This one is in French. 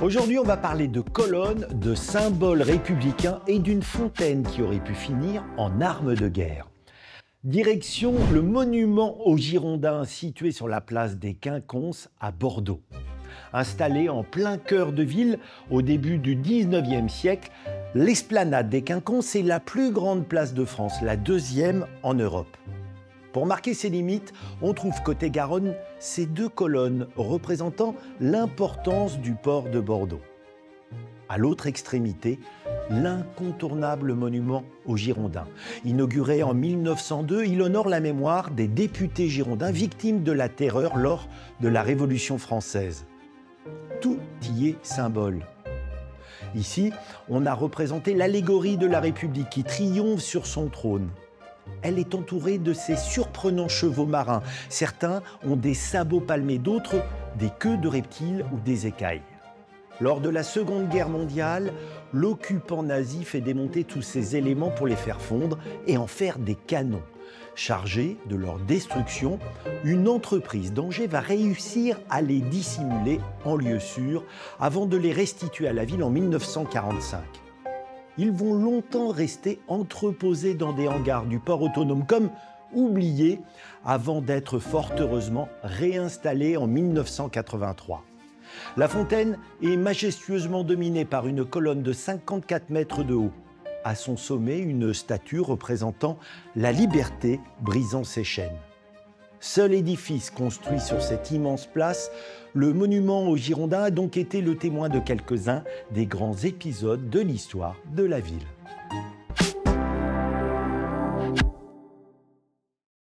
Aujourd'hui, on va parler de colonnes, de symboles républicains et d'une fontaine qui aurait pu finir en arme de guerre. Direction le monument aux Girondins situé sur la place des Quinconces à Bordeaux. Installé en plein cœur de ville au début du 19e siècle, l'esplanade des Quinconces est la plus grande place de France, la deuxième en Europe. Pour marquer ses limites, on trouve côté Garonne ces deux colonnes représentant l'importance du port de Bordeaux. À l'autre extrémité, l'incontournable monument aux Girondins. Inauguré en 1902, il honore la mémoire des députés girondins victimes de la terreur lors de la Révolution française. Tout y est symbole. Ici, on a représenté l'allégorie de la République qui triomphe sur son trône. Elle est entourée de ces surprenants chevaux marins. Certains ont des sabots palmés, d'autres des queues de reptiles ou des écailles. Lors de la Seconde Guerre mondiale, l'occupant nazi fait démonter tous ces éléments pour les faire fondre et en faire des canons. Chargée de leur destruction, une entreprise d'Angers va réussir à les dissimuler en lieu sûr avant de les restituer à la ville en 1945. Ils vont longtemps rester entreposés dans des hangars du port autonome comme oubliés avant d'être fort heureusement réinstallés en 1983. La fontaine est majestueusement dominée par une colonne de 54 mètres de haut. À son sommet, une statue représentant la liberté brisant ses chaînes. Seul édifice construit sur cette immense place, le monument aux Girondins a donc été le témoin de quelques-uns des grands épisodes de l'histoire de la ville.